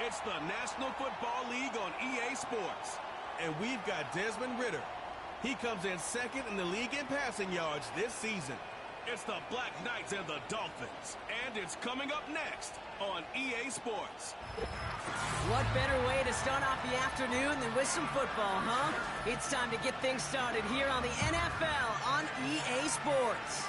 It's the National Football League on EA Sports. And we've got Desmond Ridder. He comes in second in the league in passing yards this season. It's the Black Knights and the Dolphins. And it's coming up next on EA Sports. What better way to start off the afternoon than with some football, huh? It's time to get things started here on the NFL on EA Sports.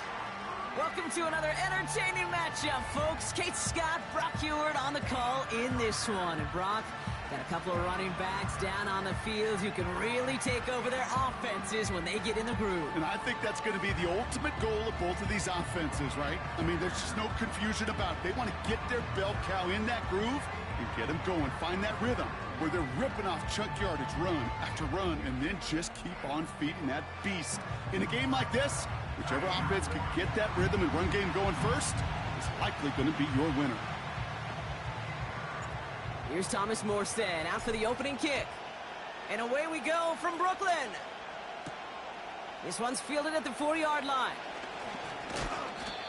Welcome to another entertaining matchup, folks. Kate Scott, Brock Heward on the call in this one. And Brock, got a couple of running backs down on the field who can really take over their offenses when they get in the groove. And I think that's going to be the ultimate goal of both of these offenses, right? I mean, there's just no confusion about it. They want to get their bell cow in that groove and get them going. Find that rhythm where they're ripping off chunk yardage, run after run, and then just keep on feeding that beast. In a game like this, whichever offense can get that rhythm and run game going first is likely going to be your winner. Here's Thomas Morstead out for the opening kick. And away we go from Brooklyn. This one's fielded at the 4-yard line.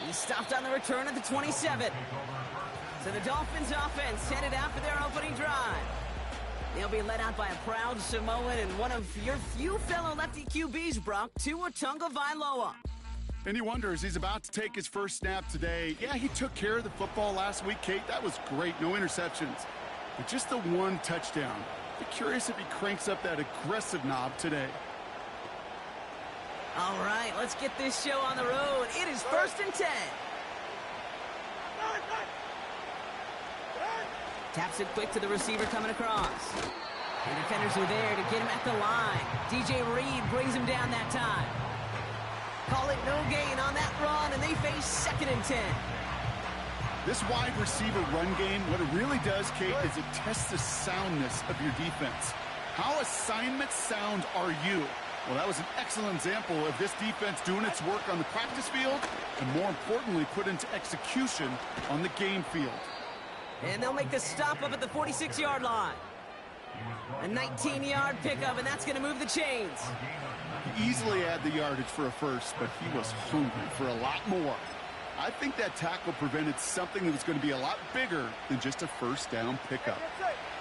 He's stopped on the return at the 27. So the Dolphins offense headed out for their opening drive. They'll be led out by a proud Samoan and one of your few fellow lefty QBs, Brock, Tua Tagovailoa. And he wonders, he's about to take his first snap today. Yeah, he took care of the football last week, Kate. That was great. No interceptions. But just the one touchdown. Be curious if he cranks up that aggressive knob today. All right, let's get this show on the road. It is 1st and 10. Taps it quick to the receiver coming across. And defenders are there to get him at the line. DJ Reed brings him down that time. Call it no gain on that run, and they face 2nd and 10. This wide receiver run game, what it really does, Kate, is it tests the soundness of your defense. How assignment sound are you? Well, that was an excellent example of this defense doing its work on the practice field and, more importantly, put into execution on the game field. And they'll make the stop up at the 46-yard line. A 19-yard pickup, and that's going to move the chains. He easily had the yardage for a first, but he was hungry for a lot more. I think that tackle prevented something that was going to be a lot bigger than just a first down pickup.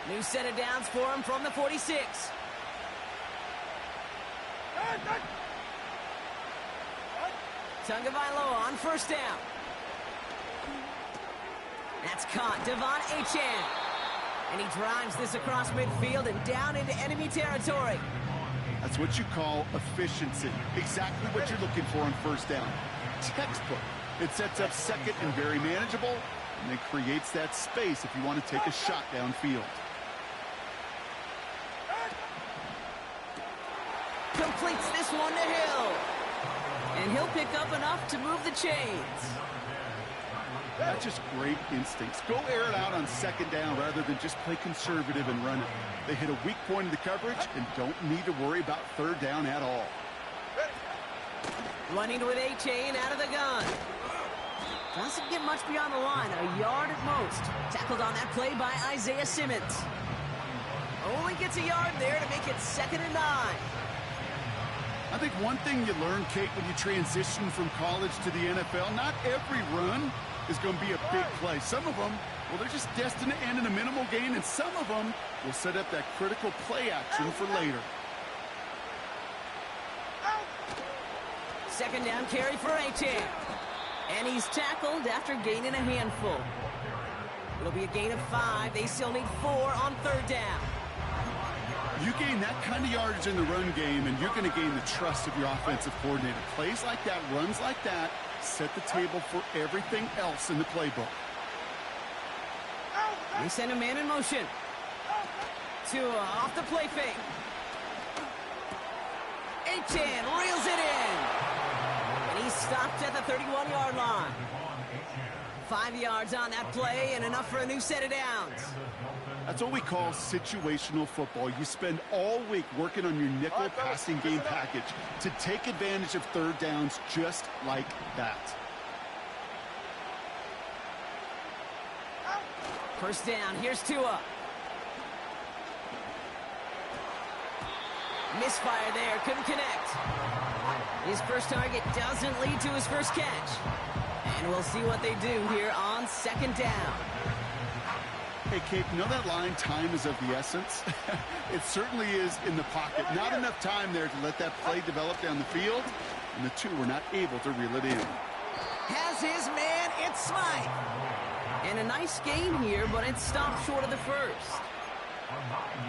New set of downs for him from the 46. Tagovailoa on first down. That's caught. Devon Achane. And he drives this across midfield and down into enemy territory. That's what you call efficiency. Exactly what you're looking for on first down. Textbook. It sets up second and very manageable, and it creates that space if you want to take a shot downfield. Completes this one to Hill. And he'll pick up enough to move the chains. That's just great instincts. Go air it out on second down rather than just play conservative and run it. They hit a weak point in the coverage and don't need to worry about third down at all. Running with Achane out of the gun. Doesn't get much beyond the line, a yard at most. Tackled on that play by Isaiah Simmons. Only gets a yard there to make it 2nd and 9. I think one thing you learn, Kate, when you transition from college to the NFL, not every run is going to be a big play. Some of them, well, they're just destined to end in a minimal gain, and some of them will set up that critical play action for later. 2nd down carry for Achane. And he's tackled after gaining a handful. It'll be a gain of 5. They still need 4 on 3rd down. You gain that kind of yardage in the run game, and you're going to gain the trust of your offensive coordinator. Plays like that, runs like that, set the table for everything else in the playbook. They send a man in motion. Tua off the play fake. Achane reels it in. And he's stopped at the 31-yard line. 5 yards on that play and enough for a new set of downs. That's what we call situational football. You spend all week working on your nickel passing game package to take advantage of third downs just like that. First down, here's Tua. Misfire there, couldn't connect. His first target doesn't lead to his first catch. And we'll see what they do here on second down. Hey, Kate, you know that line, time is of the essence? It certainly is in the pocket. Not enough time there to let that play develop down the field, and the two were not able to reel it in. Has his man, it's Smythe. And a nice gain here, but it stopped short of the first.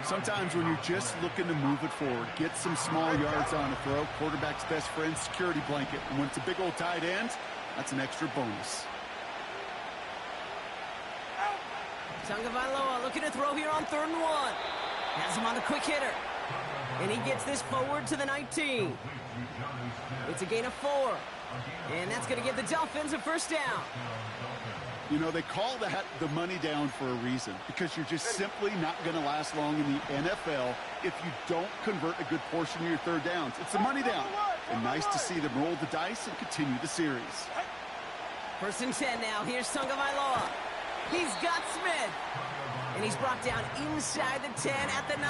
Sometimes when you're just looking to move it forward, get some small yards on a throw, quarterback's best friend, security blanket. And when it's a big old tight end, that's an extra bonus. Tagovailoa looking to throw here on 3rd and 1. Has him on the quick hitter. And he gets this forward to the 19. It's a gain of 4. And that's going to give the Dolphins a first down. You know, they call that the money down for a reason, because you're just simply not going to last long in the NFL if you don't convert a good portion of your third downs. It's the money down. And nice to see them roll the dice and continue the series. 1st and 10 now. Here's Tagovailoa. He's got Smith. And he's brought down inside the 10 at the 9.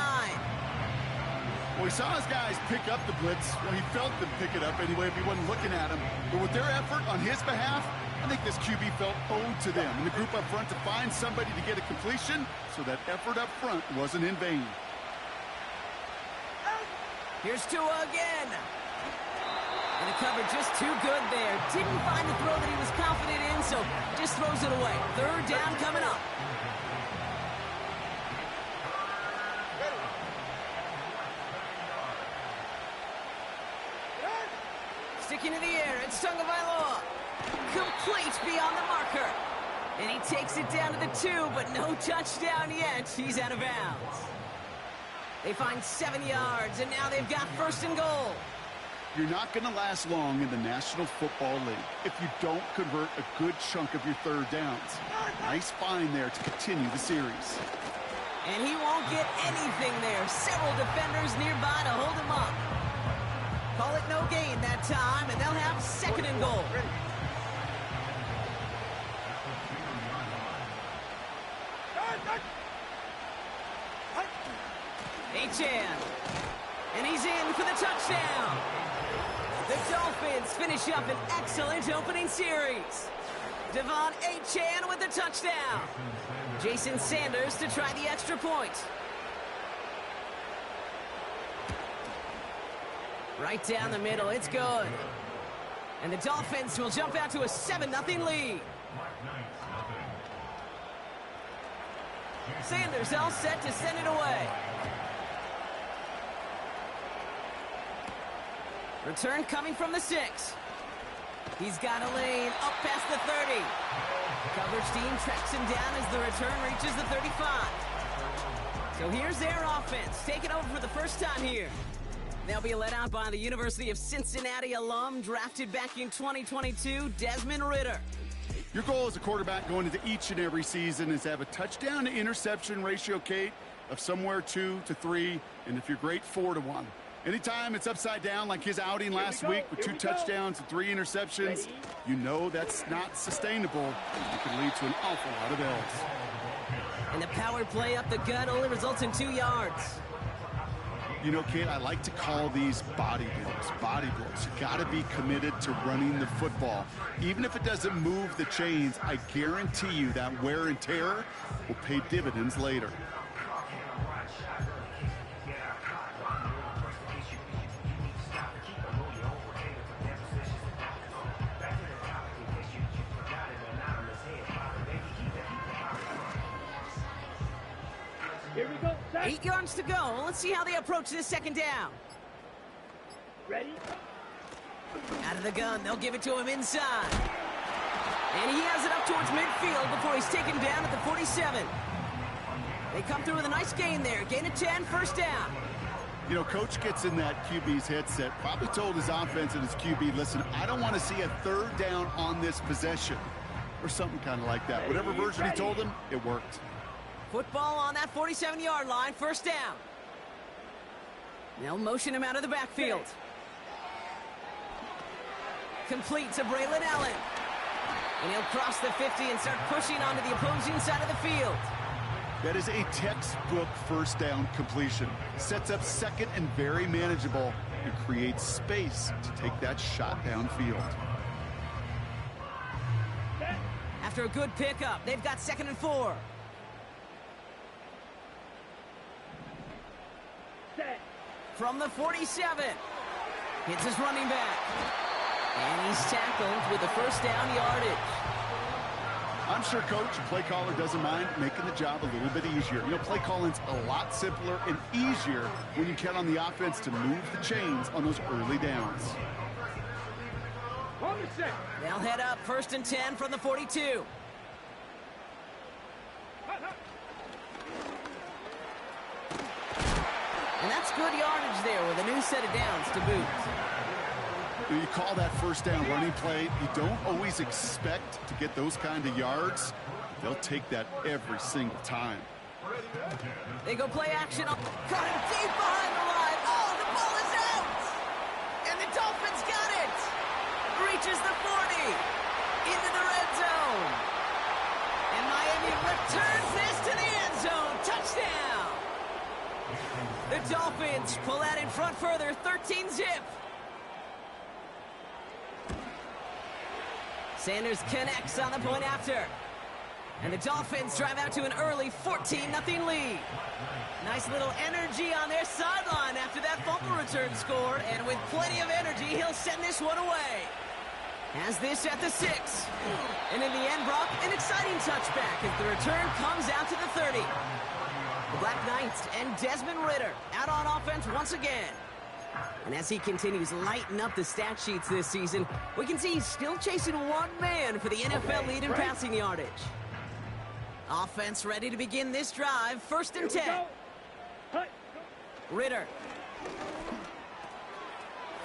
Well, he saw his guys pick up the blitz. Well, he felt them pick it up anyway if he wasn't looking at him. But with their effort on his behalf, I think this QB felt owed to them and the group up front to find somebody to get a completion, so that effort up front wasn't in vain. Here's Tua again. And the cover just too good there. Didn't find the throw that he was confident in, so just throws it away. 3rd down coming up. Sticking in the air, it's Tagovailoa. Complete beyond the marker. And he takes it down to the 2, but no touchdown yet. He's out of bounds. They find 7 yards, and now they've got 1st and goal. You're not going to last long in the National Football League if you don't convert a good chunk of your third downs. Nice find there to continue the series. And he won't get anything there. Several defenders nearby to hold him up. Call it no gain that time, and they'll have 2nd and goal. Achane. And he's in for the touchdown. The Dolphins finish up an excellent opening series. Devon Achane with the touchdown. Jason Sanders to try the extra point. Right down the middle, it's good. And the Dolphins will jump out to a 7-0 lead. Sanders all set to send it away. Return coming from the 6. He's got a lane up past the 30. Coverage team tracks him down as the return reaches the 35. So here's their offense, taking over for the first time here. They'll be led out by the University of Cincinnati alum, drafted back in 2022, Desmond Ridder. Your goal as a quarterback going into each and every season is to have a touchdown to interception ratio, Kate, of somewhere 2 to 3, and if you're great, 4 to 1. Anytime it's upside down like his outing last week with 2 touchdowns and 3 interceptions, you know that's not sustainable. It can lead to an awful lot of L's. And the power play up the gut only results in 2 yards. You know, Kate, I like to call these body blows. Body blows. You got to be committed to running the football. Even if it doesn't move the chains, I guarantee you that wear and tear will pay dividends later. Here we go. 8 yards to go. Let's see how they approach this 2nd down. Ready? Out of the gun, they'll give it to him inside. And he has it up towards midfield before he's taken down at the 47. They come through with a nice gain there. Gain of 10, 1st down. You know, coach gets in that QB's headset, probably told his offense and his QB, listen, I don't want to see a 3rd down on this possession. Or something kind of like that. Whatever version he told him, it worked. Football on that 47-yard line, 1st down. They'll motion him out of the backfield. Complete to Braylon Allen. And he'll cross the 50 and start pushing onto the opposing side of the field. That is a textbook 1st down completion. Sets up 2nd and very manageable. and create space to take that shot downfield. After a good pickup, they've got 2nd and 4. From the 47. Hits his running back. And he's tackled with the first down yardage. I'm sure coach and play caller doesn't mind making the job a little bit easier. You know, play calling's a lot simpler and easier when you count on the offense to move the chains on those early downs. They'll head up 1st and 10 from the 42. And that's good yardage there with a new set of downs to boot. You call that first down running play. You don't always expect to get those kind of yards. They'll take that every single time. They go play action. Got him deep behind the line. Oh, the ball is out. And the Dolphins got it. Reaches the 40. Into the red zone. And Miami returns this to the end zone. Touchdown. The Dolphins pull out in front further. 13-zip. Sanders connects on the point after. And the Dolphins drive out to an early 14-0 lead. Nice little energy on their sideline after that fumble return scored. And with plenty of energy, he'll send this one away. Has this at the 6. And in the end, Brock, an exciting touchback as the return comes out to the 30. The Black Knights and Desmond Ridder out on offense once again. And as he continues lighting up the stat sheets this season, we can see he's still chasing one man for the NFL lead in passing yardage. Offense ready to begin this drive. 1st and 10. Ridder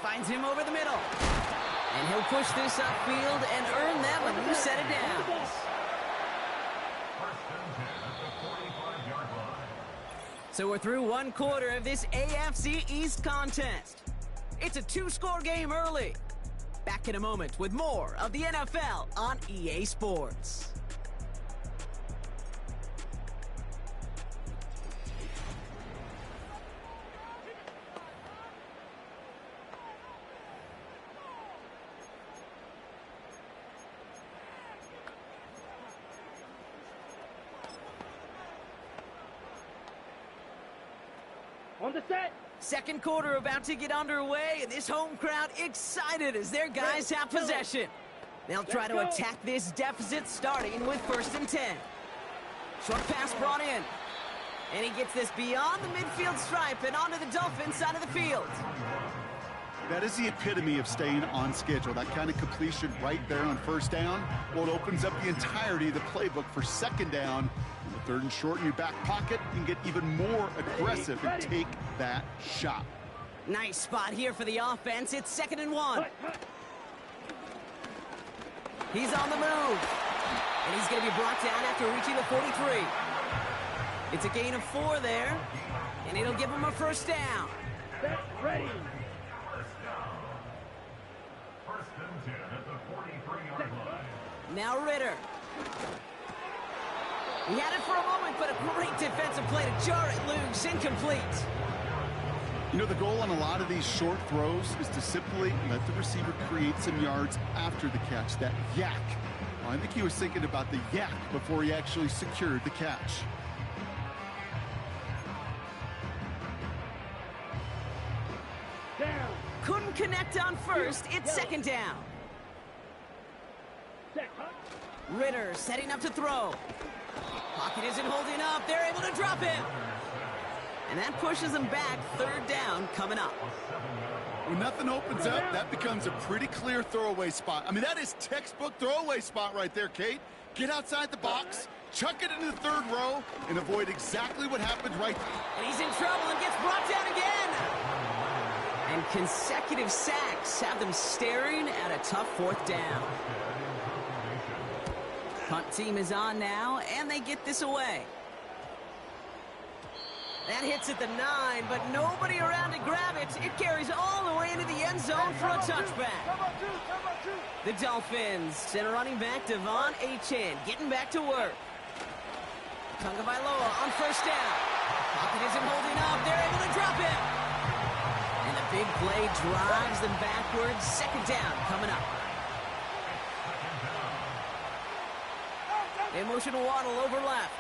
finds him over the middle. And he'll push this upfield and earn them a new set of downs. So we're through one quarter of this AFC East contest. It's a 2-score game early. Back in a moment with more of the NFL on EA Sports. On the set. 2nd quarter about to get underway, and this home crowd excited as their guys have possession. They'll try to attack this deficit starting with 1st and 10. Short pass brought in. And he gets this beyond the midfield stripe and onto the Dolphins side of the field. That is the epitome of staying on schedule. That kind of completion right there on 1st down. Well, it opens up the entirety of the playbook for 2nd down. In the 3rd and short in your back pocket, you can get even more aggressive and take that shot. Nice spot here for the offense. It's 2nd and 1. He's on the move. And he's going to be brought down after reaching the 43. It's a gain of 4 there. And it'll give him a 1st down. Set, ready. Now Ridder. He had it for a moment, but a great defensive play to jar it loose. Incomplete. You know, the goal on a lot of these short throws is to simply let the receiver create some yards after the catch, that yak. Well, I think he was thinking about the yak before he actually secured the catch. Down. Couldn't connect on 1st. It's 2nd down. Set. Ridder setting up to throw. Pocket isn't holding up. They're able to drop him. And that pushes them back. 3rd down coming up. When nothing opens up, that becomes a pretty clear throwaway spot. I mean, that is textbook throwaway spot right there, Kate. Get outside the box, chuck it into the 3rd row, and avoid exactly what happened right there. And he's in trouble and gets brought down again. And consecutive sacks have them staring at a tough 4th down. Punt team is on now, and they get this away. That hits at the 9, but nobody around to grab it. It carries all the way into the end zone for a touchback. The Dolphins send a running back, Devon Achane, getting back to work. Tagovailoa on 1st down. Pocket isn't holding up. They're able to drop him. And the Big play drives them backwards. Second down coming up. They motion Waddle over left.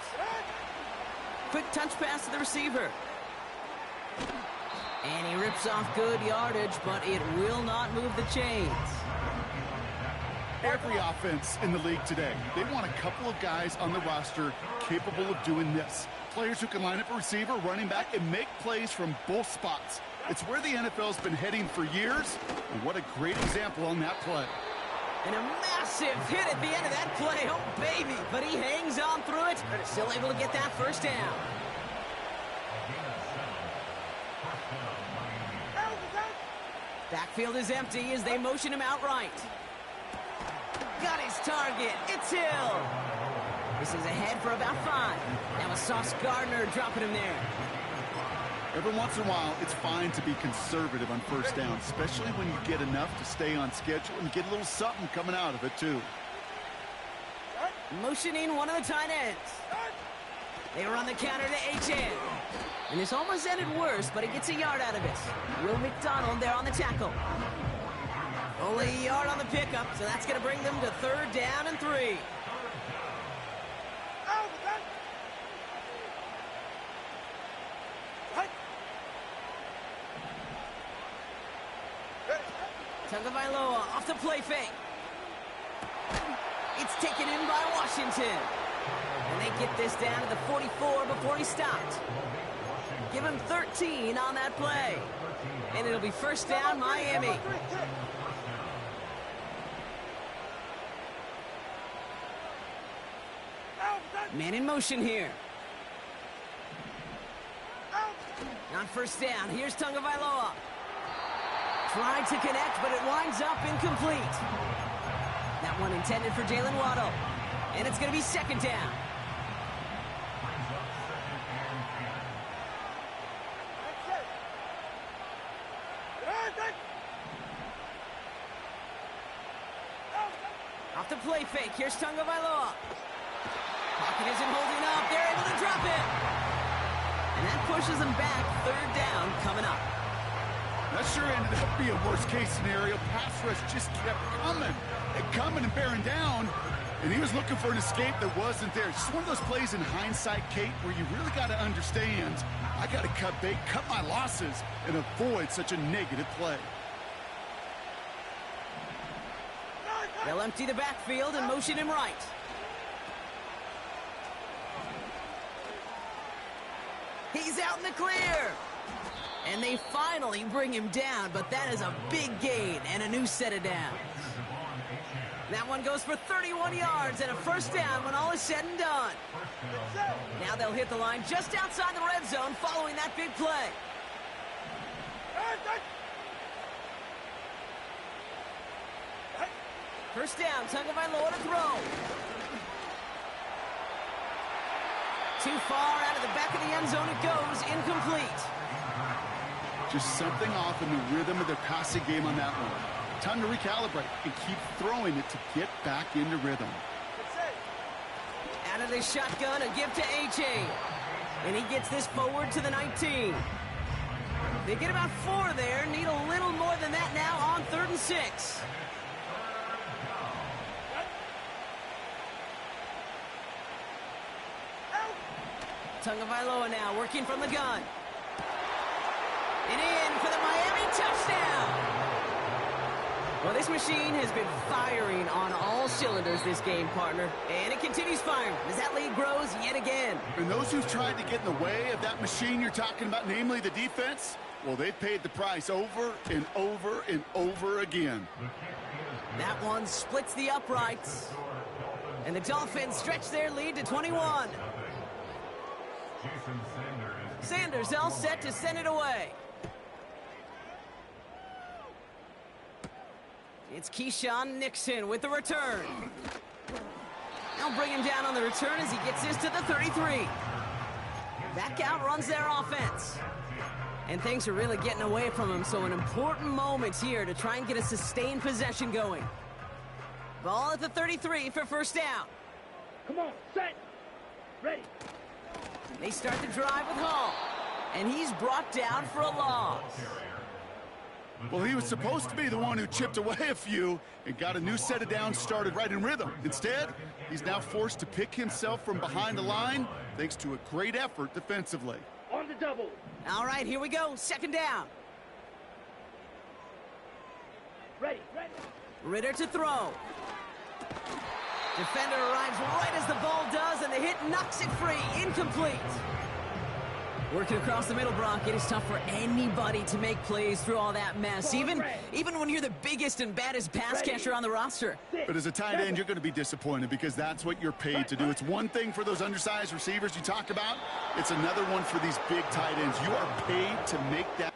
Quick touch pass to the receiver. And he rips off good yardage, but it will not move the chains. Every offense in the league today, they want a couple of guys on the roster capable of doing this. Players who can line up a receiver, running back, and make plays from both spots. It's where the NFL's been heading for years, and what a great example on that play. And a massive hit at the end of that play. Oh, baby. But he hangs on through it. Still able to get that first down. Backfield is empty as they motion him outright. Got his target. It's Hill. This is ahead for about 5. Now a Sauce Gardner dropping him there. Every once in a while, it's fine to be conservative on first down, especially when you get enough to stay on schedule and get a little something coming out of it, too. Motioning one of the tight ends. They run the counter to HN. And this almost ended worse, but he gets a yard out of it. Will McDonald there on the tackle. Only a yard on the pickup, so that's going to bring them to 3rd down and 3. Tagovailoa off the play fake. It's taken in by Washington. And they get this down to the 44 before he stopped. Give him 13 on that play. And it'll be first down, Miami. Man in motion here. On first down, here's Tagovailoa. Tried to connect, but it winds up incomplete. That one intended for Jalen Waddle. And it's going to be 2nd down. Off the play fake, here's Tagovailoa. Pocket isn't holding up. They're able to drop it. And that pushes them back. 3rd down coming up. That sure ended up being a worst-case scenario. Pass rush just kept coming and bearing down, and he was looking for an escape that wasn't there. Just one of those plays in hindsight, Kate, where you really got to understand, I got to cut bait, cut my losses, and avoid such a negative play. They'll empty the backfield and motion him right. He's out in the clear. And they finally bring him down, but that is a big gain and a new set of downs. That one goes for 31 yards and a first down when all is said and done. Now they'll hit the line just outside the red zone following that big play. First down, Tagovailoa to throw. Too far out of the back of the end zone it goes, incomplete. Just something off in the rhythm of their passing game on that one. Time to recalibrate and keep throwing it to get back into rhythm. Out of the shotgun, a give to A.J. And he gets this forward to the 19. They get about 4 there, need a little more than that now on 3rd and 6. Tagovailoa now working from the gun. And in for the Miami touchdown. Well, this machine has been firing on all cylinders this game, partner. And it continues firing as that lead grows yet again. And those who've tried to get in the way of that machine you're talking about, namely the defense, well, they've paid the price over and over and over again. That one splits the uprights. And the Dolphins stretch their lead to 21. Sanders all set to send it away. It's Keyshawn Nixon with the return. They'll bring him down on the return as he gets this to the 33. Back out runs their offense. And things are really getting away from him, so an important moment here to try and get a sustained possession going. Ball at the 33 for first down. Come on, set, ready. They start the drive with Hall. And he's brought down for a loss. Well, he was supposed to be the one who chipped away a few and got a new set of downs started right in rhythm. Instead, he's now forced to pick himself from behind the line thanks to a great effort defensively. On the double. All right, here we go. Second down. Ready, ready. Ritter to throw. Defender arrives right as the ball does, and the hit knocks it free. Incomplete. Working across the middle, Brock, it is tough for anybody to make plays through all that mess, even when you're the biggest and baddest pass catcher on the roster. But as a tight end, you're going to be disappointed because that's what you're paid to do. It's one thing for those undersized receivers you talk about. It's another one for these big tight ends. You are paid to make that.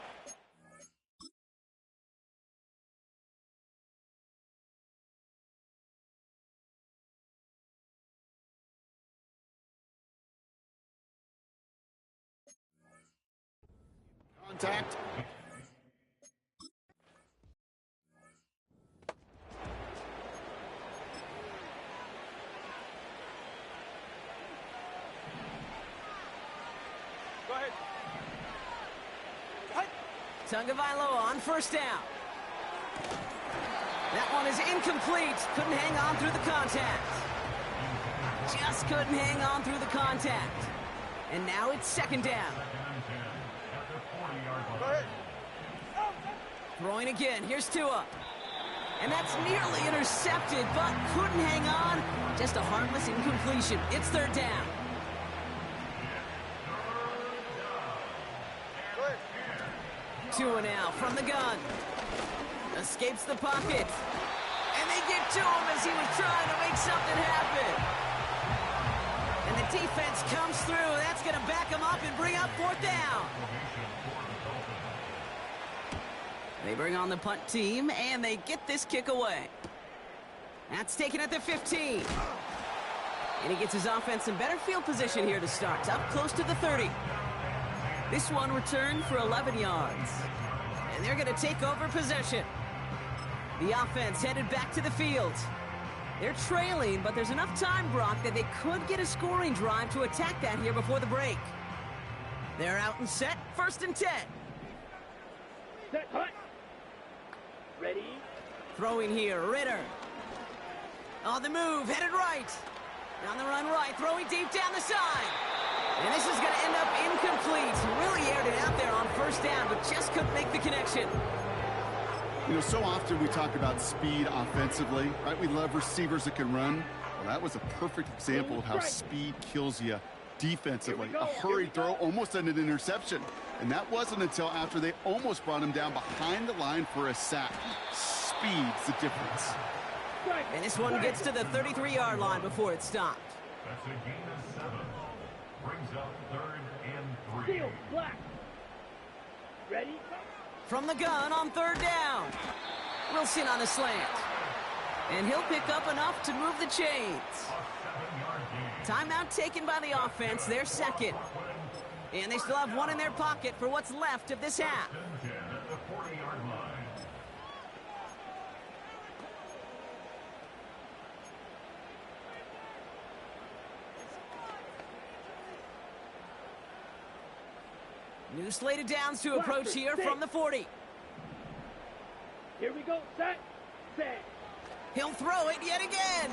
Contact. Go ahead. Tagovailoa on first down. That one is incomplete. Couldn't hang on through the contact. Just couldn't hang on through the contact. And now it's second down. Go ahead. Throwing again. Here's Tua. And that's nearly intercepted, but couldn't hang on. Just a harmless incompletion. It's third down. Tua now from the gun. Escapes the pocket. And they get to him as he was trying to make something happen. And the defense comes through. That's going to back him up and bring up fourth down. They bring on the punt team, and they get this kick away. That's taken at the 15. And he gets his offense in better field position here to start. Up close to the 30. This one returned for 11 yards. And they're going to take over possession. The offense headed back to the field. They're trailing, but there's enough time, Brock, that they could get a scoring drive to attack that here before the break. They're out and set, 1st and 10. Set, hut. Ready. Throwing here, Ritter. On the move, headed right. On the run right, throwing deep down the side. And this is going to end up incomplete. Really aired it out there on first down, but just couldn't make the connection. You know, so often we talk about speed offensively, right? We love receivers that can run. Well, that was a perfect example of how speed kills you defensively. A hurried throw, almost an interception. And that wasn't until after they almost brought him down behind the line for a sack. Speed's the difference. And this one gets to the 33-yard line before it stopped. That's a gain of 7. Brings up 3rd and 3. Steel, black. Ready. From the gun on 3rd down. Wilson on the slant. And he'll pick up enough to move the chains. Timeout taken by the offense, their second. And they still have one in their pocket for what's left of this half. New slated downs to approach here from the 40. Here we go. Set. Set. He'll throw it yet again.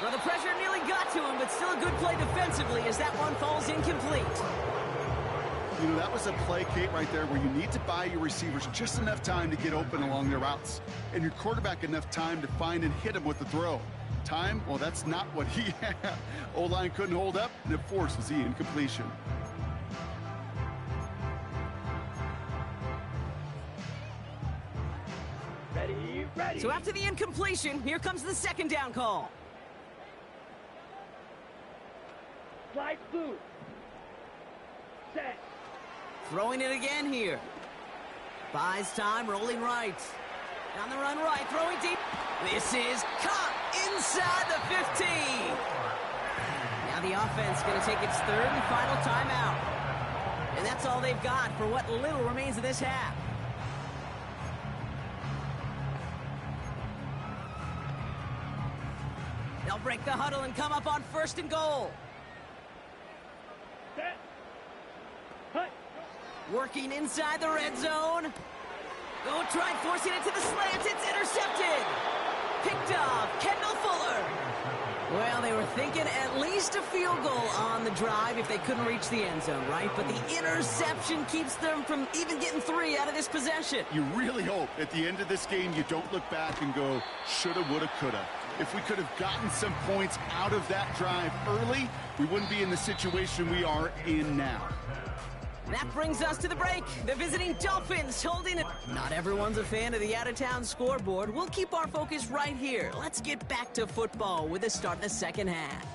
Well, the pressure nearly got to him, but still a good play defensively as that one falls incomplete. You know, that was a play, Kate, right there where you need to buy your receivers just enough time to get open along their routes. And your quarterback enough time to find and hit him with the throw. Time, well, that's not what he had. O-line couldn't hold up, and it forces the incompletion. Ready, ready. So after the incompletion, here comes the second down call. Slide blue. Set. Throwing it again here. Buys time, rolling right. On the run right, throwing deep. This is caught inside the 15. Now the offense going to take its 3rd and final timeout. And that's all they've got for what little remains of this half. They'll break the huddle and come up on 1st and goal. Set. Hut. Working inside the red zone. Go try forcing it to the slants. It's intercepted. Picked off. Kendall Fuller. Well, they were thinking at least a field goal on the drive if they couldn't reach the end zone, right? But the interception keeps them from even getting 3 out of this possession. You really hope at the end of this game you don't look back and go, shoulda, woulda, coulda. If we could have gotten some points out of that drive early, we wouldn't be in the situation we are in now. That brings us to the break. The visiting Dolphins holding it. Not everyone's a fan of the out-of-town scoreboard. We'll keep our focus right here. Let's get back to football with the start of the second half.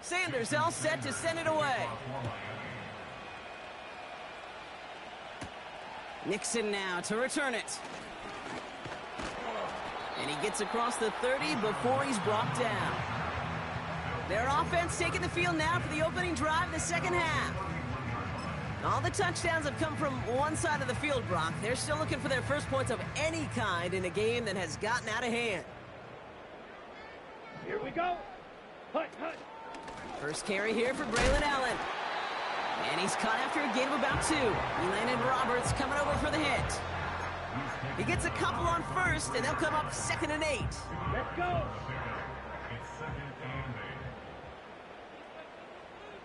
Sanders all set to send it away. Nixon now to return it. And he gets across the 30 before he's brought down. Their offense taking the field now for the opening drive of the second half. All the touchdowns have come from one side of the field, Brock. They're still looking for their first points of any kind in a game that has gotten out of hand. Here we go. Hut, hut. First carry here for Braylon Allen. And he's caught after a gain of about 2. Elandon Roberts coming over for the hit. He gets a couple on first, and they'll come up 2nd and 8. Let's go.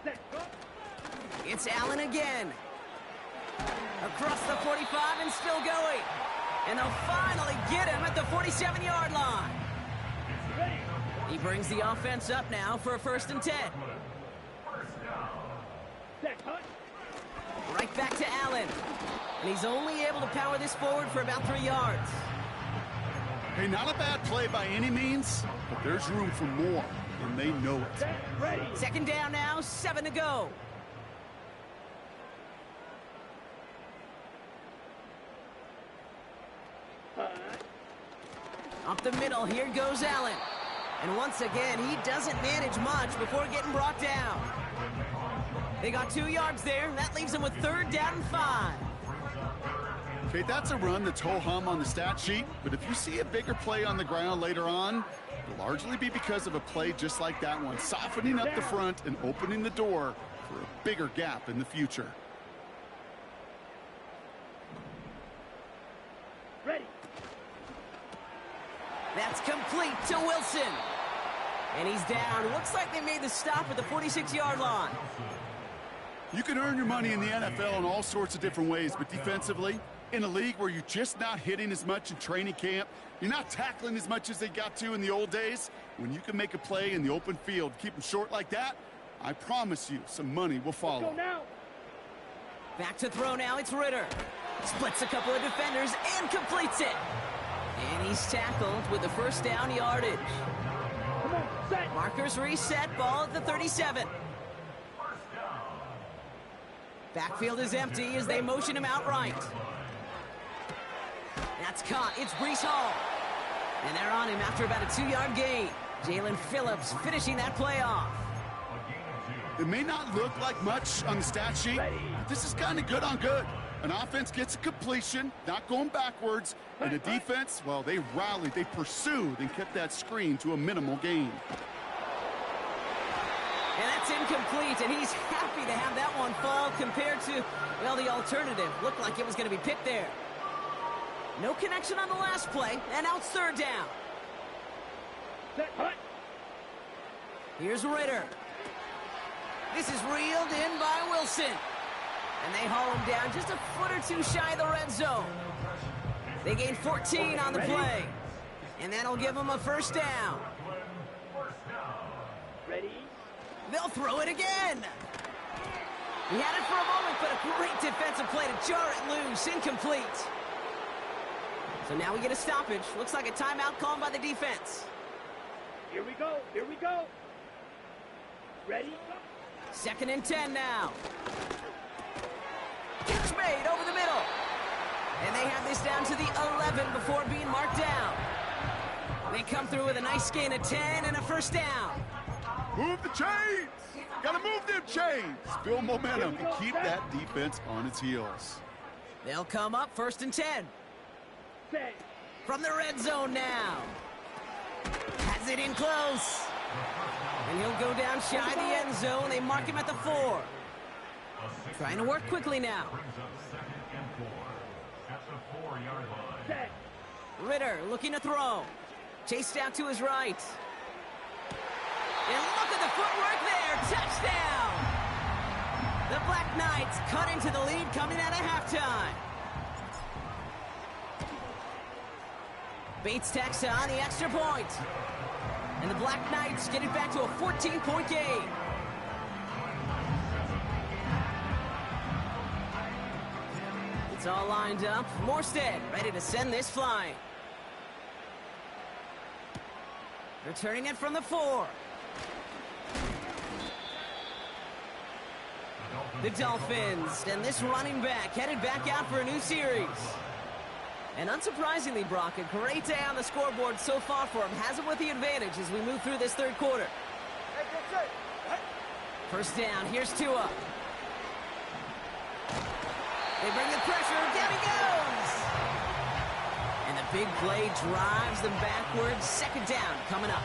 Set, go. It's Allen again. Across the 45 and still going. And they'll finally get him at the 47-yard line. Ready. He brings the offense up now for a 1st and 10. Set, hut. Right back to Allen. And he's only able to power this forward for about 3 yards. Hey, not a bad play by any means, but there's room for more, and they know it. Set, ready. 2nd down now, 7 to go. Hut. Up the middle, here goes Allen. And once again, he doesn't manage much before getting brought down. They got 2 yards there. That leaves them with 3rd down and 5. Okay, that's a run that's ho-hum on the stat sheet, but if you see a bigger play on the ground later on, it'll largely be because of a play just like that one, softening up the front and opening the door for a bigger gap in the future. Ready. That's complete to Wilson. And he's down. Looks like they made the stop at the 46-yard line. You can earn your money in the NFL in all sorts of different ways, but defensively, in a league where you're just not hitting as much in training camp, you're not tackling as much as they got to in the old days, when you can make a play in the open field, keep them short like that, I promise you some money will follow. Go now. Back to throw now, it's Ritter. Splits a couple of defenders and completes it. And he's tackled with the 1st down yardage. Come on, set. Markers reset, ball at the 37. Backfield is empty as they motion him outright. That's caught. It's Breece Hall. And they're on him after about a 2-yard gain. Jalen Phillips finishing that play off. It may not look like much on the stat sheet, but this is kind of good on good. An offense gets a completion, not going backwards, and a defense, well, they rallied, they pursued, and kept that screen to a minimal gain. And that's incomplete, and he's happy to have that one fall compared to, well, the alternative. Looked like it was going to be picked there. No connection on the last play, and now it's 3rd down. Set, hut. Here's Ritter. This is reeled in by Wilson. And they haul him down just a foot or 2 shy of the red zone. They gain 14 on the play. And that'll give them a 1st down. Ready. They'll throw it again. He had it for a moment, but a great defensive play to jar it loose. Incomplete. So now we get a stoppage. Looks like a timeout called by the defense. Here we go. Here we go. Ready. 2nd and 10 now. Catch made over the middle. And they have this down to the 11 before being marked down. They come through with a nice gain of 10 and a 1st down. Move the chains! Gotta move them chains! Build momentum and keep that defense on its heels. They'll come up 1st and 10. Set. From the red zone now. Has it in close. And he'll go down shy of the end zone. They mark him at the 4. Trying to work quickly now. Brings up 2nd and 4 at the 4-yard line. Set. Ritter looking to throw. Chased out to his right. And look at the footwork there. Touchdown! The Black Knights cut into the lead coming out of halftime. Bates tacks on the extra point. And the Black Knights get it back to a 14-point game. It's all lined up. Morstead ready to send this flying. Returning it from the 4. The Dolphins and this running back headed back out for a new series. And unsurprisingly, Brock, a great day on the scoreboard so far for him. Has him with the advantage as we move through this third quarter. First down, here's Tua. They bring the pressure, down he goes! And the big play drives them backwards. Second down coming up.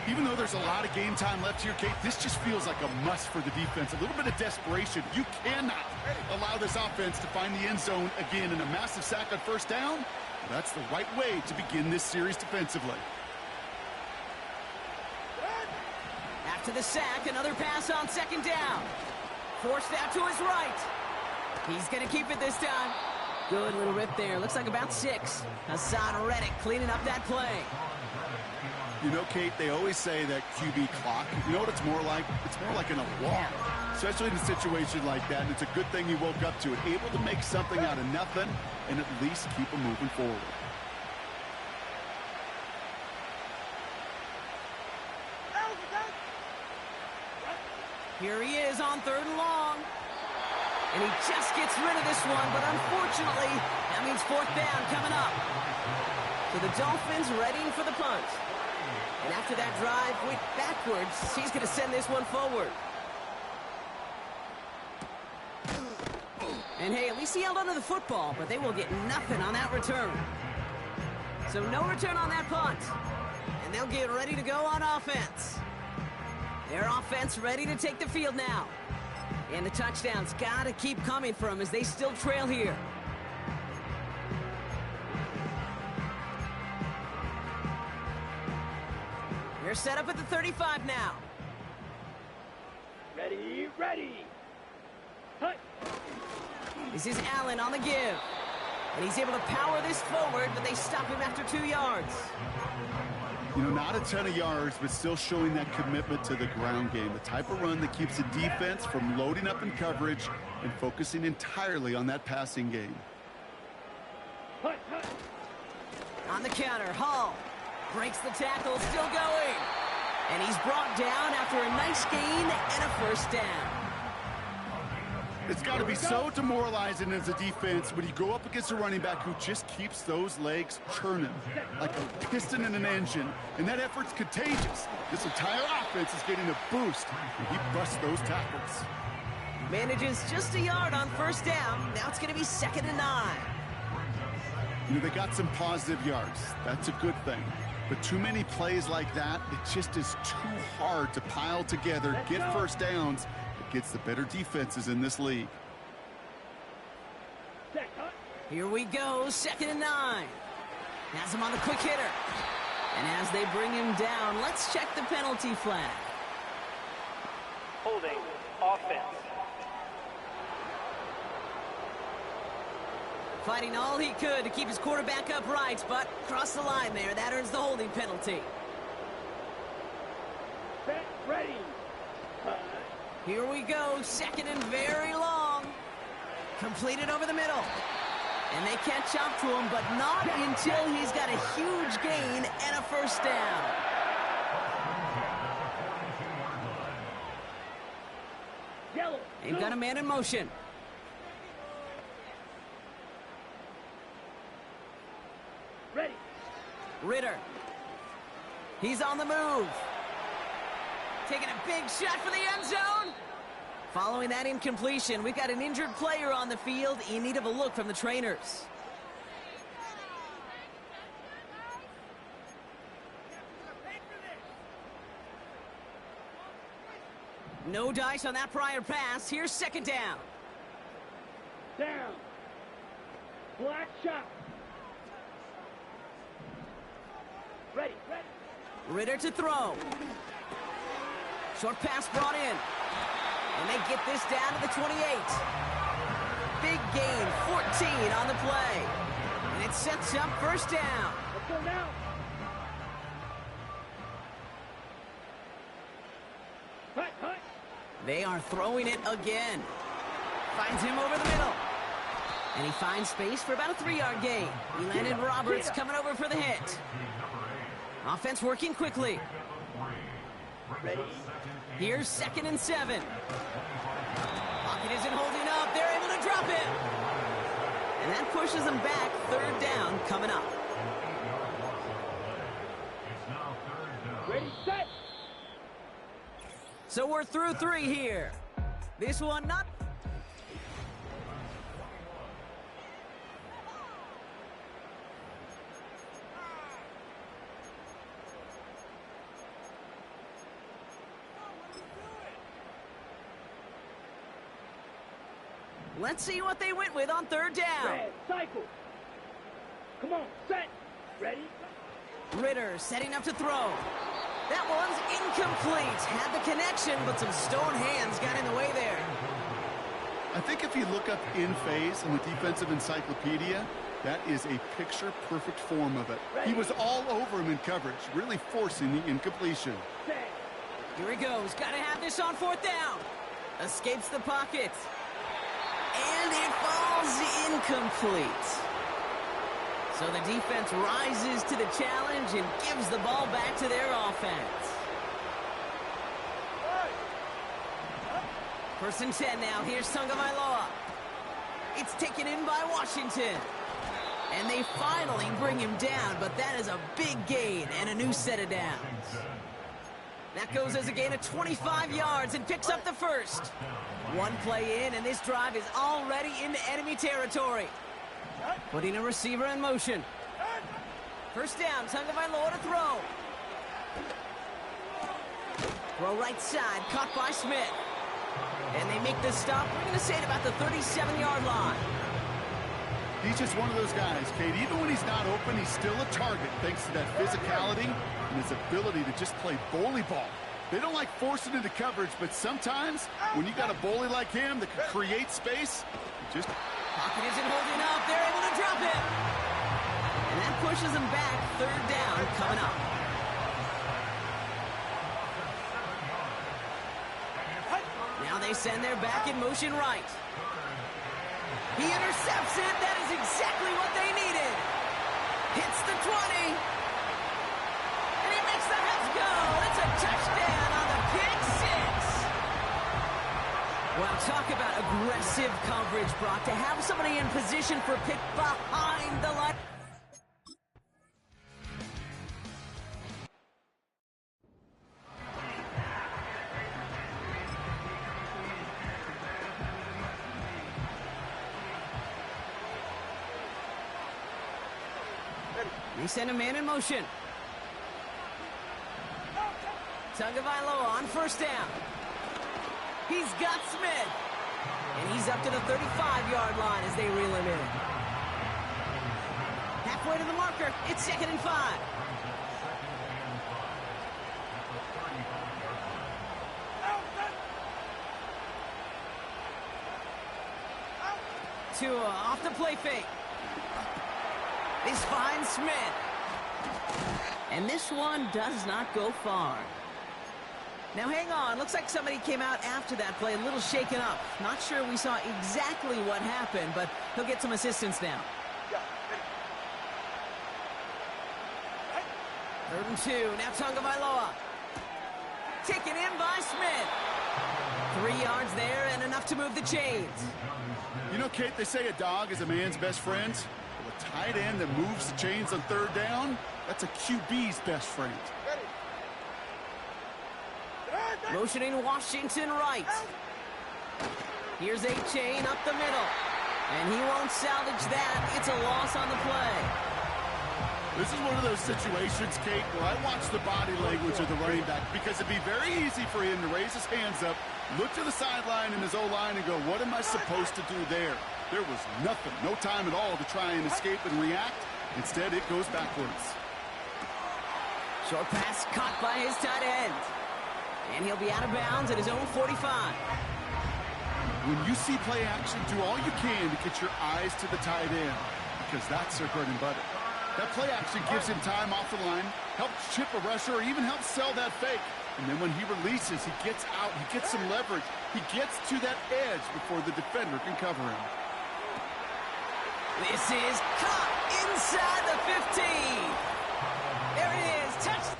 Even though there's a lot of game time left here, Kate, this just feels like a must for the defense. A little bit of desperation. You cannot allow this offense to find the end zone again in a massive sack on first down. That's the right way to begin this series defensively. After the sack, another pass on second down. Forced out to his right. He's going to keep it this time. Good little rip there. Looks like about 6. Hassan Reddick cleaning up that play. You know, Kate, they always say that QB clock. You know what it's more like? It's more like an alarm, especially in a situation like that. And it's a good thing he woke up to it, able to make something out of nothing and at least keep him moving forward. Here he is on 3rd and long. And he just gets rid of this one, but unfortunately, that means 4th down coming up. So the Dolphins readying for the punt. And after that drive went backwards, he's going to send this one forward. And hey, at least he held onto the football, but they will get nothing on that return. So no return on that punt. And they'll get ready to go on offense. Their offense ready to take the field now. And the touchdowns got to keep coming for them as they still trail here. They're set up at the 35 now. Ready, ready. Hut. This is Allen on the give. And he's able to power this forward, but they stop him after 2 yards. You know, not a ton of yards, but still showing that commitment to the ground game. The type of run that keeps the defense from loading up in coverage and focusing entirely on that passing game. Hut, hut. On the counter, Hall breaks the tackle, still going. And he's brought down after a nice gain and a first down. It's got to be so demoralizing as a defense when you go up against a running back who just keeps those legs churning like a piston in an engine, and that effort's contagious. This entire offense is getting a boost, and he busts those tackles. Manages just a yard on first down. Now it's going to be 2nd and 9. You know, they got some positive yards. That's a good thing. But too many plays like that, it just is too hard to pile together, get first downs. Gets the better defenses in this league. Here we go, 2nd and 9. Has him on the quick hitter. And as they bring him down, let's check the penalty flag. Holding. Offense. Fighting all he could to keep his quarterback upright, but crossed the line there. That earns the holding penalty. Set, ready. Here we go, 2nd and very long. Completed over the middle. And they catch up to him, but not until he's got a huge gain and a first down. Yellow. They've got a man in motion. Ready. Ritter. He's on the move. Taking a big shot for the end zone. Following that incompletion, we've got an injured player on the field in need of a look from the trainers. No dice on that prior pass. Here's second down. Down. Black shot. Ready. Ritter to throw. Short pass brought in. And they get this down to the 28. Big gain, 14 on the play. And it sets up first down. Let's go now. Hut. They are throwing it again. Finds him over the middle. And he finds space for about a 3-yard gain. He landed Roberts coming over for the hit. Offense working quickly. Ready. Here's 2nd and 7. Pocket isn't holding up. They're able to drop it. And that pushes them back. 3rd down coming up. Ready, set. So we're through 3 here. This one not... Let's see what they went with on 3rd down. Red, cycle. Come on, set. Ready. Ritter setting up to throw. That one's incomplete. Had the connection, but some stone hands got in the way there. I think if you look up in phase in the defensive encyclopedia, that is a picture-perfect form of it. He was all over him in coverage, really forcing the incompletion. Set. Here he goes. Got to have this on 4th down. Escapes the pocket. And it falls incomplete. So the defense rises to the challenge and gives the ball back to their offense. 1st and 10 now. Here's Tagovailoa. It's taken in by Washington. And they finally bring him down, but that is a big gain and a new set of downs. That goes as a gain of 25 yards and picks up the 1st. 1 play in, and this drive is already into enemy territory. Putting a receiver in motion. 1st down, Tagovailoa to throw. Throw right side, caught by Smith. And they make the stop, we're going to say, at about the 37-yard line. He's just one of those guys, Kate. Even when he's not open, he's still a target thanks to that physicality and his ability to just play bully ball. They don't like forcing into coverage, but sometimes when you got a bully like him that can create space, just... Pocket isn't holding up. They're able to drop it. And that pushes them back. 3rd down coming up. Now they send their back in motion right. He intercepts it. That is exactly what they needed. Hits the 20. And he makes the Heads go. It's a touchdown on the pick 6. Well, talk about aggressive coverage, Brock. To have somebody in position for a pick behind the line. They send a man in motion. Tagovailoa on 1st down. He's got Smith. And he's up to the 35-yard line as they reel him in. Halfway to the marker. It's 2nd and 5. Tua off the play fake. This finds Smith. And this one does not go far. Now hang on, looks like somebody came out after that play a little shaken up. Not sure we saw exactly what happened, but he'll get some assistance now. 3rd and 2, now Tagovailoa. Taken in by Smith. 3 yards there and enough to move the chains. You know, Kate, they say a dog is a man's best friend. Well, a tight end that moves the chains on 3rd down, that's a QB's best friend. Motioning Washington right. Here's a chain up the middle. And he won't salvage that. It's a loss on the play. This is one of those situations, Kate, where I watch the body language of the running back because it'd be very easy for him to raise his hands up, look to the sideline in his O-line and go, what am I supposed to do there? There was nothing, no time at all to try and escape and react. Instead, it goes backwards. Short pass caught by his tight end. And he'll be out of bounds at his own 45. When you see play action, do all you can to get your eyes to the tight end because that's their bread and butter. That play action gives him time off the line, helps chip a rusher, or even helps sell that fake. And then when he releases, he gets out, he gets some leverage. He gets to that edge before the defender can cover him. This is caught inside the 15. There it is, touchdown.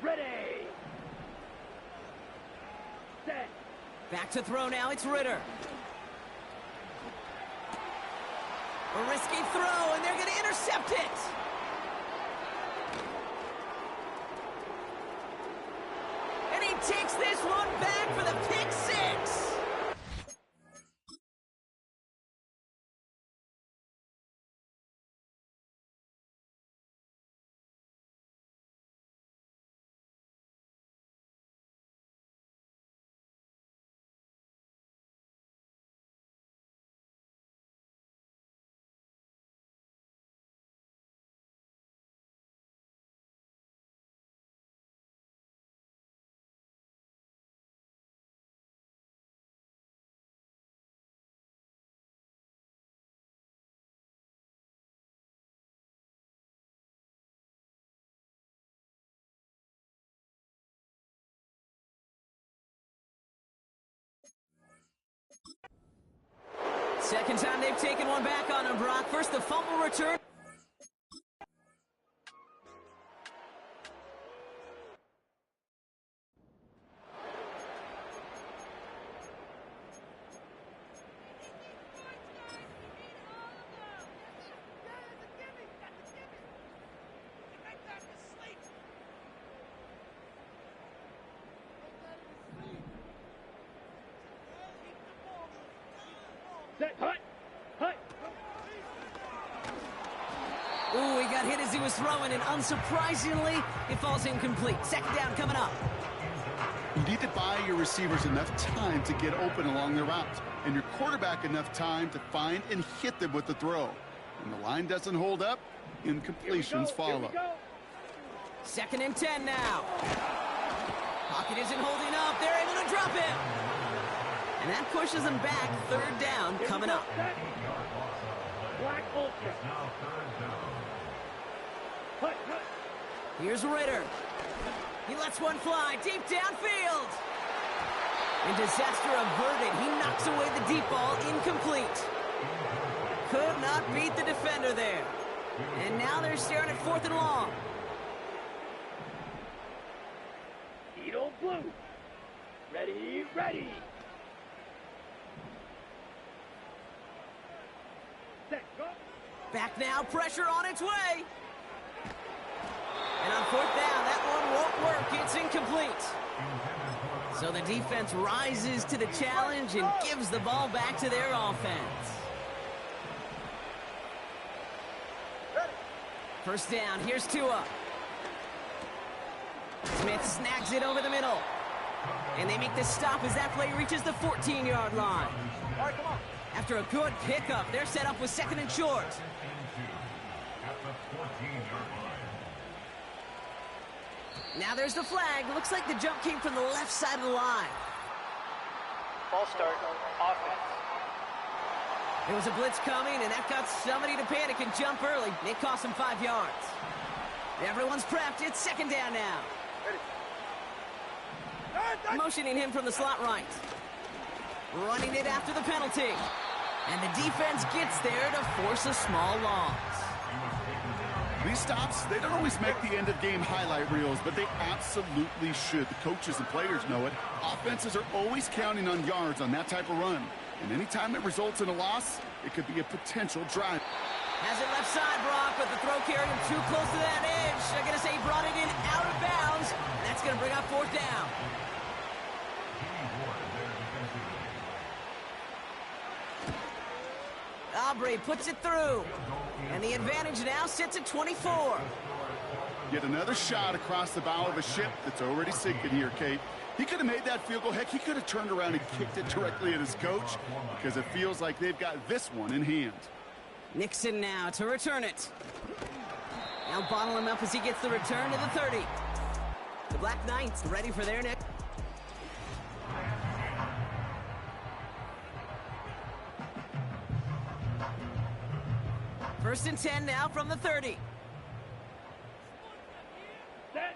Ready. Set. Back to throw now, it's Ritter. A risky throw, and they're going to intercept it. And he takes this one back for the pick six. Second time they've taken one back on him, Brock. First, the fumble return. Set. Hut. Hut. Ooh, he got hit as he was throwing, and unsurprisingly, it falls incomplete. Second down coming up. You need to buy your receivers enough time to get open along their routes, and your quarterback enough time to find and hit them with the throw. When the line doesn't hold up, incompletions follow. Second and 10 now. Pocket isn't holding up. They're able to drop him. And that pushes them back. Third down coming up. Black Ultra. Hut. Hut. Here's Ritter. He lets one fly deep downfield. And disaster averted. He knocks away the deep ball, incomplete. Could not beat the defender there. And now they're staring at 4th and long. Beetle Blue. Ready, ready. Set, go. Back now, pressure on its way. And on 4th down, that one won't work. It's incomplete. So the defense rises to the challenge and gives the ball back to their offense. First down, here's Tua. Smith snags it over the middle. And they make the stop as that play reaches the 14-yard line. All right, come on. After a good pickup, they're set up with second and short. Now there's the flag. Looks like the jump came from the left side of the line. Ball start. Offense. There was a blitz coming, and that got somebody to panic and jump early. It cost them 5 yards. Everyone's prepped. It's second down now. Motioning him from the slot right. Running it after the penalty. And the defense gets there to force a small loss. These stops, they don't always make the end-of-game highlight reels, but they absolutely should. The coaches and players know it. Offenses are always counting on yards on that type of run. And anytime it results in a loss, it could be a potential drive. Has it left side, Brock, but the throw carried him too close to that edge. They're going to say he brought it in out of bounds. And that's going to bring up fourth down. Aubrey puts it through. And the advantage now sits at 24. Yet another shot across the bow of a ship that's already sinking here, Kate. He could have made that field goal. Heck, he could have turned around and kicked it directly at his coach because it feels like they've got this one in hand. Nixon now to return it. Now bottle him up as he gets the return to the 30. The Black Knights ready for their next. First and 10 now from the 30. Set.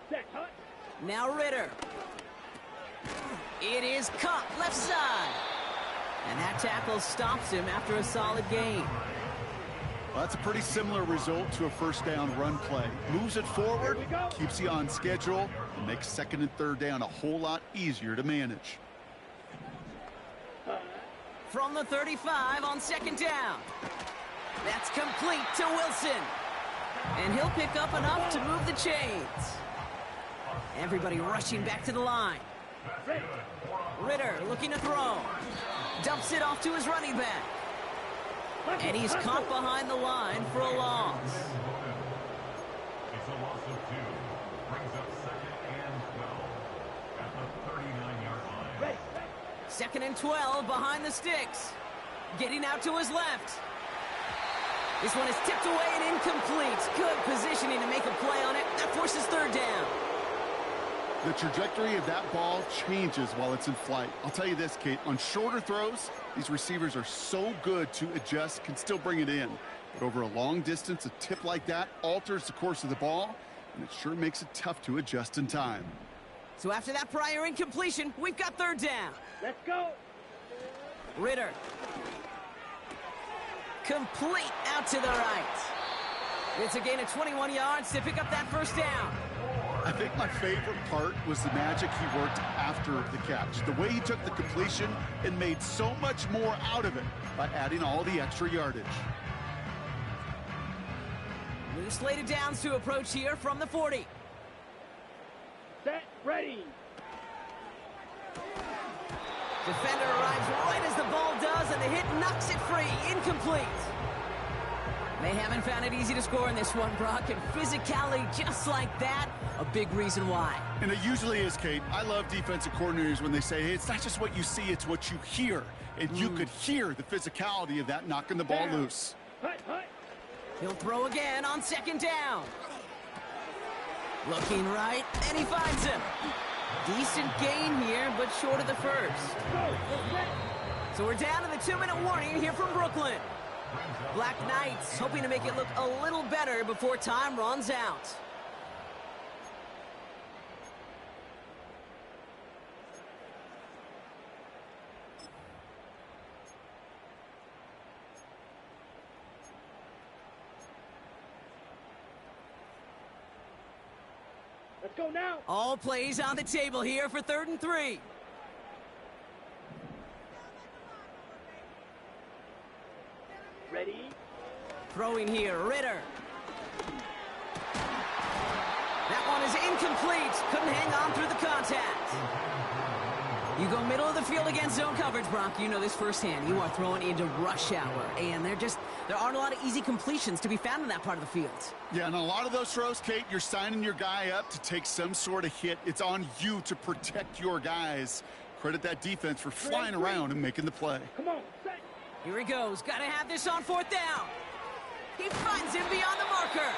Set, cut. Now Ritter. It is caught left side. And that tackle stops him after a solid gain. Well, that's a pretty similar result to a first down run play. Moves it forward, keeps you on schedule, and makes second and third down a whole lot easier to manage. From the 35 on second down. That's complete to Wilson. And he'll pick up enough to move the chains. Everybody rushing back to the line. Ritter looking to throw. Dumps it off to his running back. And he's caught behind the line for a loss. It's a loss of 2. Brings up second and 12 at the 39-yard line. Second and 12 behind the sticks. Getting out to his left. This one is tipped away and incomplete. Good positioning to make a play on it. That forces third down. The trajectory of that ball changes while it's in flight. I'll tell you this, Kate, on shorter throws, these receivers are so good to adjust, can still bring it in. But over a long distance, a tip like that alters the course of the ball, and it sure makes it tough to adjust in time. So after that prior incompletion, we've got third down. Let's go. Ritter. Complete out to the right. It's a gain of 21 yards to pick up that first down. I think my favorite part was the magic he worked after the catch. The way he took the completion and made so much more out of it by adding all the extra yardage. New slated downs to approach here from the 40. Set, ready. Defender arrives right as the ball does, and the hit knocks it free. Incomplete. They haven't found it easy to score in this one, Brock, and physicality just like that, a big reason why. And it usually is, Kate. I love defensive coordinators when they say, hey, it's not just what you see, it's what you hear. And you could hear the physicality of that knocking the ball loose. He'll throw again on second down. Looking right, and he finds him. Decent gain here, but short of the first. So we're down to the 2-minute warning here from Brooklyn. Black Knights hoping to make it look a little better before time runs out. Let's go now. All plays on the table here for 3rd and 3. Ready. Throwing here, Ritter. That one is incomplete. Couldn't hang on through the contact. You go middle of the field against zone coverage, Brock. You know this firsthand. You are throwing into rush hour, and there aren't a lot of easy completions to be found in that part of the field. Yeah, and a lot of those throws, Kate, you're signing your guy up to take some sort of hit. It's on you to protect your guys. Credit that defense for flying around and making the play. Come on, set. Here he goes. Got to have this on 4th down. He finds him beyond the marker.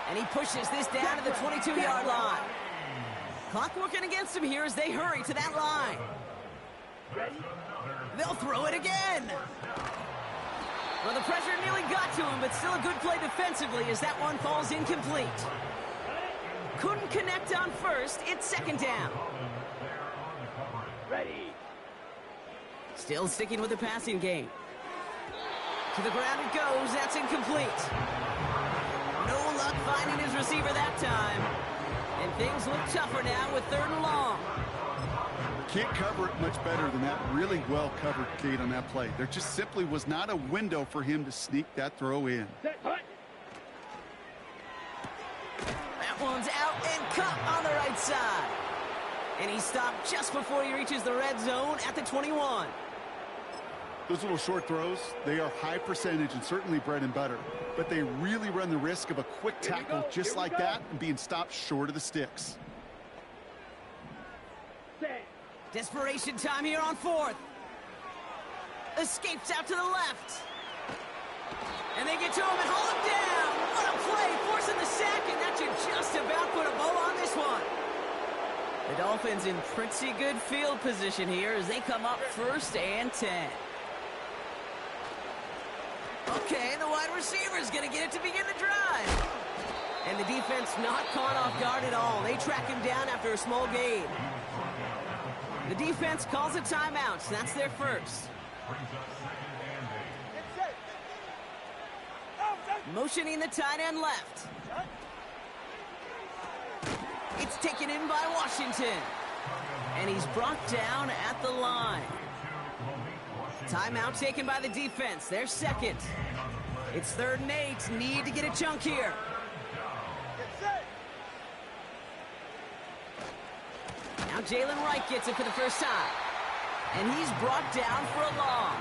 And he pushes this down to the 22-yard line. Clock working against him here as they hurry to that line. They'll throw it again. Well, the pressure nearly got to him, but still a good play defensively as that one falls incomplete. Couldn't connect on first. It's 2nd down. Ready. Still sticking with the passing game. To the ground it goes. That's incomplete. No luck finding his receiver that time. And things look tougher now with 3rd and long. can't cover it much better than that really well-covered gate on that play. There just simply was not a window for him to sneak that throw in. Set, hut. That one's out and cut on the right side. And he stopped just before he reaches the red zone at the 21. Those little short throws, they are high percentage and certainly bread and butter. But they really run the risk of a quick tackle just like that and being stopped short of the sticks. Set. Desperation time here on fourth. Escapes out to the left. And they get to him and hold him down. What a play, forcing the sack, and that should just about put a bow on this one. The Dolphins in pretty good field position here as they come up 1st and 10. Okay, the wide receiver's going to get it to begin the drive. And the defense not caught off guard at all. They track him down after a small gain. The defense calls a timeout, so that's their first. Motioning the tight end left. It's taken in by Washington. And he's brought down at the line. Timeout taken by the defense. Their second. It's 3rd and 8. Need to get a chunk here. Now Jalen Wright gets it for the first time. And he's brought down for a loss.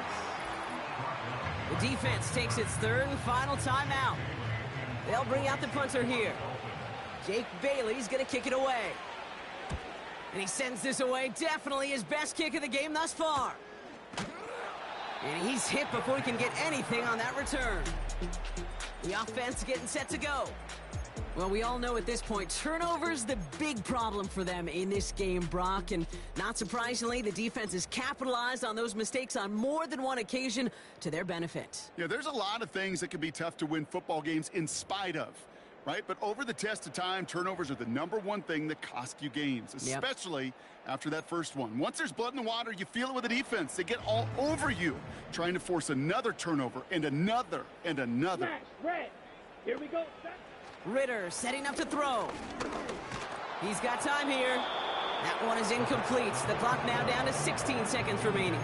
The defense takes its 3rd and final timeout. They'll bring out the punter here. Jake Bailey's going to kick it away. And he sends this away. Definitely his best kick of the game thus far. And he's hit before he can get anything on that return. The offense getting set to go. Well, we all know at this point, turnovers the big problem for them in this game, Brock. And not surprisingly, the defense has capitalized on those mistakes on more than one occasion to their benefit. Yeah, there's a lot of things that can be tough to win football games in spite of, right? But over the test of time, turnovers are the #1 thing that cost you games, especially after that first one. Once there's blood in the water, you feel it with the defense. They get all over you, trying to force another turnover and another and another. Smash, red. Here we go. Set. Ritter setting up to throw. He's got time here. That one is incomplete. The clock now down to 16 seconds remaining.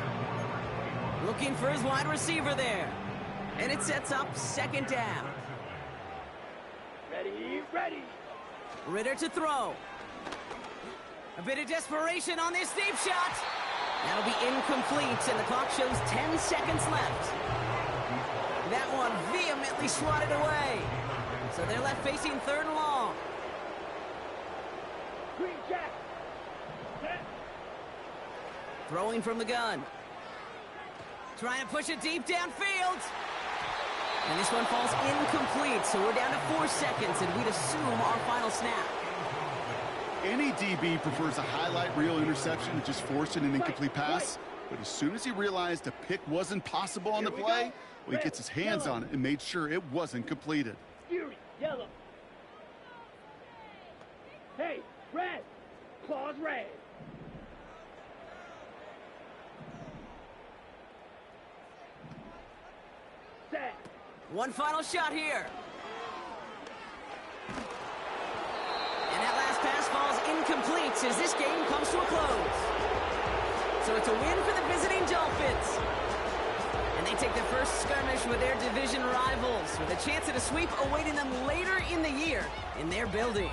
Looking for his wide receiver there. And it sets up 2nd down. Ready, ready. Ritter to throw. A bit of desperation on this deep shot. That'll be incomplete, and the clock shows 10 seconds left. That one vehemently swatted away. So they're left facing 3rd and long. Green jack. Set. Throwing from the gun. Trying to push it deep downfield. And this one falls incomplete, so we're down to 4 seconds, and we'd assume our final snap. Any DB prefers a highlight reel interception to just forcing an incomplete pass. But as soon as he realized a pick wasn't possible on the play, well, he gets his hands on it and made sure it wasn't completed. Fury, yellow. Hey, red. Claws red. Set. One final shot here. And that last pass falls incomplete as this game comes to a close. So it's a win for the visiting Dolphins. And they take their first skirmish with their division rivals with a chance at a sweep awaiting them later in the year in their building.